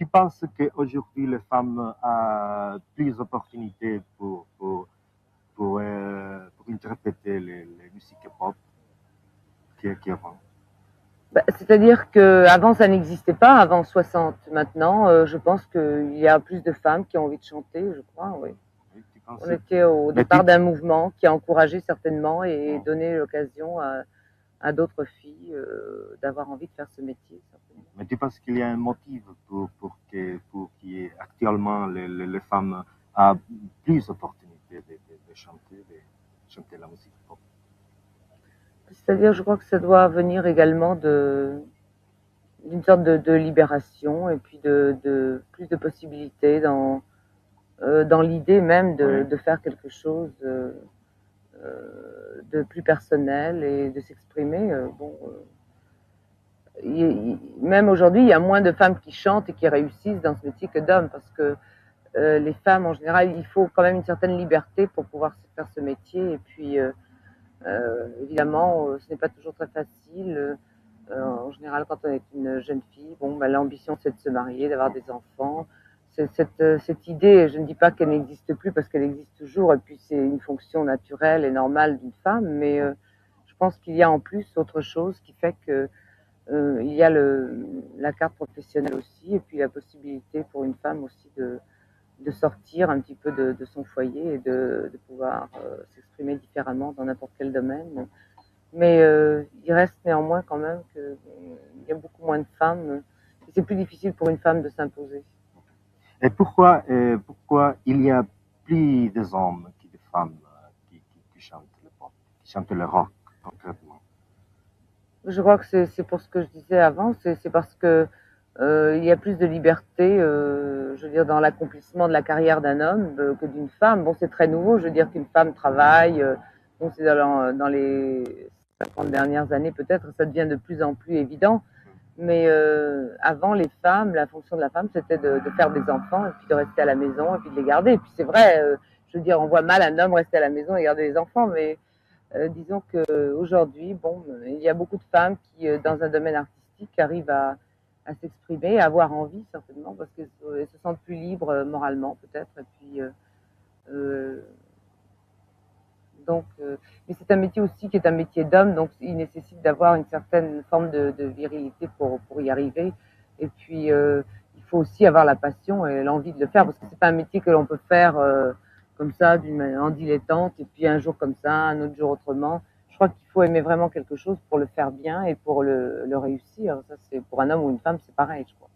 penses qu'aujourd'hui, les femmes ont plus d'opportunités pour interpréter les musiques pop qu'avant? Bah, c'est-à-dire qu'avant, ça n'existait pas, avant 60. Maintenant, je pense qu'il y a plus de femmes qui ont envie de chanter, je crois, oui. Oui, tu On penses? était au Mais départ d'un mouvement qui a encouragé certainement et oh, donné l'occasion à d'autres filles d'avoir envie de faire ce métier, certainement. mais tu penses qu'il y a un motif pour qu'il y ait actuellement les femmes aient plus d'opportunités de chanter la musique pop? C'est-à-dire, je crois que ça doit venir également d'une sorte de libération et puis de plus de possibilités dans l'idée même Oui. de faire quelque chose de plus personnel et de s'exprimer. Même aujourd'hui, il y a moins de femmes qui chantent et qui réussissent dans ce métier que d'hommes parce que les femmes, en général, il faut quand même une certaine liberté pour pouvoir faire ce métier. Et puis, évidemment, ce n'est pas toujours très facile. En général, quand on est une jeune fille, bon, bah, l'ambition, c'est de se marier, d'avoir des enfants. Cette idée, je ne dis pas qu'elle n'existe plus parce qu'elle existe toujours, et puis c'est une fonction naturelle et normale d'une femme, mais je pense qu'il y a en plus autre chose qui fait que il y a la carte professionnelle aussi, et puis la possibilité pour une femme aussi de sortir un petit peu de son foyer et de pouvoir s'exprimer différemment dans n'importe quel domaine. Mais il reste néanmoins quand même qu'il y a beaucoup moins de femmes. Et c'est plus difficile pour une femme de s'imposer. Et pourquoi il y a plus de hommes que de femmes qui chantent le pop, qui chantent le rock concrètement? Je crois que c'est pour ce que je disais avant, c'est parce que il y a plus de liberté, je veux dire, dans l'accomplissement de la carrière d'un homme que d'une femme. Bon, c'est très nouveau, je veux dire qu'une femme travaille. Bon, c'est dans les 50 dernières années peut-être, ça devient de plus en plus évident. Mais avant, les femmes, la fonction de la femme, c'était de faire des enfants et puis de rester à la maison et puis de les garder. Et puis c'est vrai, je veux dire, on voit mal un homme rester à la maison et garder les enfants, mais disons qu'aujourd'hui, bon, il y a beaucoup de femmes qui, dans un domaine artistique, arrivent à s'exprimer, à avoir envie certainement, parce qu'elles se sentent plus libres moralement peut-être. Et puis, euh, donc, mais c'est un métier aussi qui est un métier d'homme, donc il nécessite d'avoir une certaine forme de virilité pour y arriver. Et puis, il faut aussi avoir la passion et l'envie de le faire, parce que c'est pas un métier que l'on peut faire comme ça, en dilettante, et puis un jour comme ça, un autre jour autrement. Je crois qu'il faut aimer vraiment quelque chose pour le faire bien et pour le réussir. Ça, c'est pour un homme ou une femme, c'est pareil, je crois.